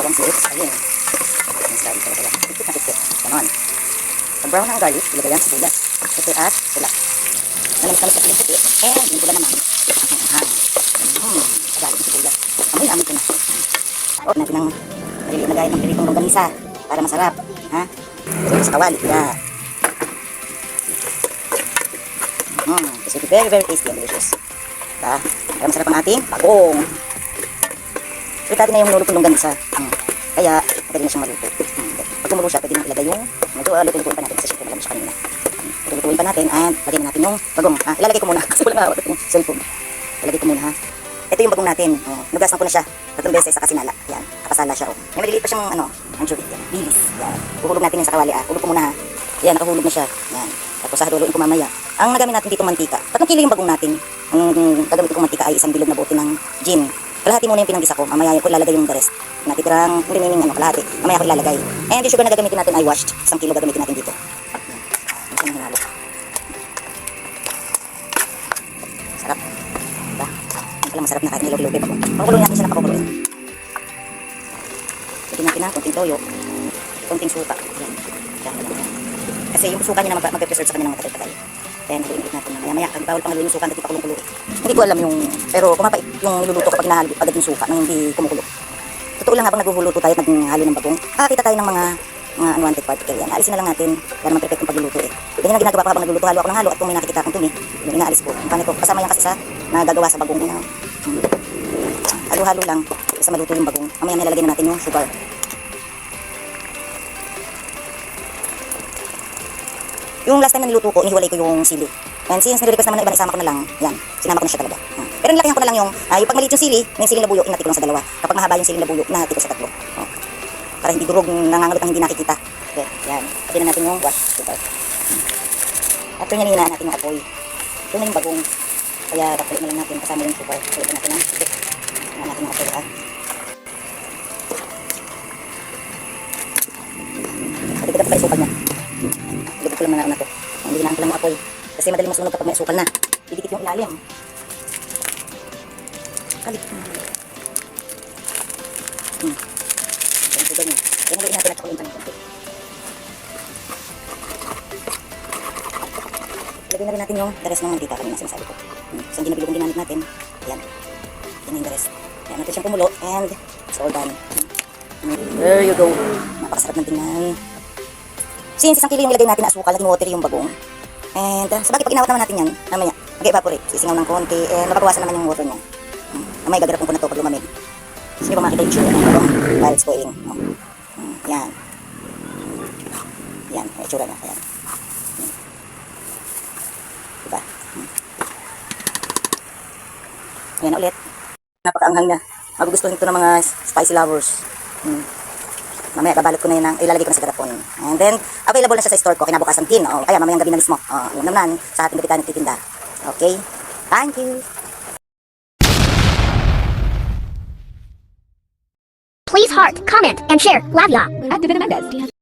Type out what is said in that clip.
bawang slips. Ayun. Mas garlic talaga yan. Tipit na tipit. Ganon. Pag brown ang garlic, ilagay yan sa bulas. Ito at sila. Nalamit-lamit sa puti. And yung pula naman. Garlic sa bulas. Amoy ko na. O, natin ang maliliit na gayat ng piritong longganisa para masarap. Ha? Ito sa kawali. Yeah. Kasi very tasty and delicious. Diba? Para masarap ang ating bagong. Ulit natin na yung nulupong longganisa. Kaya, madali na siyang maluto. Pag tumulo siya, pwede nang ilagay yung medyo lutuin pa natin kasi syempre malam siya kanina. Lutuin pa natin at lagyan na natin yung bagong. Ilalagay ko muna kasi wala nga yung cellphone. Ilalagay ko muna ha. Ito yung bagong natin. Nugasan ko na siya 3 beses sa kasinala. Yan, kapasala siya. May maliliit pa siyang anchovy. Bilis. Yan. Uhulog natin yung sa kawali. Hulog ko muna ha. Yan, nakahulog na siya. Yan. Tapos haluin ko mamaya. Ang nagamit natin dito mantika. 3 kilo yung bagong natin. Ang gagamit kong mantika ay 1 bilog na bote ng gin. Kalahati muna yung pinanggisa ko. Mamaya ko ilalagay yung the rest. Natitirang remaining kalahati. Mamaya ko ilalagay. And yung sugar na gagamitin natin ay washed. 1 kilo gagamitin natin dito. Yan. Hinalo. Sarap. Diba? Yan pala masarap na kahit nilog-log pa po. Pakukuloy natin siya na pakukuloy. Lagyan natin ng konting toyo. Konting suka. Yan. Kasi yung suka niya na mag-preserve sa kanya ng matagal-tagal. Then, haluin natin na maya-maya. Bawal pang haluin yung suka, hindi pa kulong-kulo. Hindi ko alam yung, pero kumapait yung niluluto kapag nahalo agad yung suka nang hindi kumukulo. Totoo lang habang naghuluto tayo at naghalo ng bagong, kita tayo ng mga unwanted particle yan. Alisin na lang natin para mag-perfect yung pagluluto eh. Ganyan ang ginagawa ko habang nagluluto, halo ako ng halo at kung may nakikita akong tumi, yung inaalis ko. Yung panito, kasama yan kasi sa nagagawa sa bagong. Halo-halo lang sa maluto yung bagong. Mamaya nilalagay na natin yung sugar. Yung last time na niluto ko, inihiwalay ko yung sili. And since nire-request naman na iba, isama ko na lang. Yan, sinama ko na siya talaga. Pero nilakihan ko na lang yung pag maliit yung sili, may siling labuyo, inati ko lang sa 2. Kapag mahaba yung siling labuyo, inati ko sa 3. Para hindi durog, nangangalit ang hindi nakikita. Okay, yan. Pati na natin yung wash sugar. After niya nihinaan natin yung apoy. Ito na yung bagong. Kaya papalit na lang natin kasama yung sugar. Papalit natin ang stick. Hinaan natin yung apoy ha. Paligid pa yung sukal niya. Paligid ko lang na to. Hindi hinaan ko lang yung apoy. Kasi madali masunog kapag may sukal na. Didikit yung ilalim. Kalit. Ganito ganyan. Yan ang natin at saka yung panito. Lagyan na rin natin yung the rest ng mantika kanina sinasabi ko. So hindi nabilog yung ginamit natin. Yan. Yan yung the rest. Yan natin siyang pumulo and it's all done. There you go. Napakasarap ng tingnan. Since 1 kilo yung ilagay natin na asukal, naging watery yung bagong. And sabagay pag inawat naman natin yan, mamaya mag-evaporate. Sisingaw ng konti and mababawasan naman yung water niya. Mamaya gagarapon ko na ito pag lumamig. Gusto nyo ba makita yung sugar ng bagong while it's boiling? Yan. Yan, may itsura na. Ayan. Diba? Ayan na ulit. Napakaanghang na. Magugustuhan ito ng mga spicy lovers. Mamaya babalot ko na yun, ilalagay ko na sa garapon. And then, available na siya sa store ko, kinabukasan din. Kaya mamayang gabi na mismo. Yun naman, sa ating gabi tayo nagtitinda. Okay? Thank you! Please heart, comment, and share. Love ya. At Divina Mendez.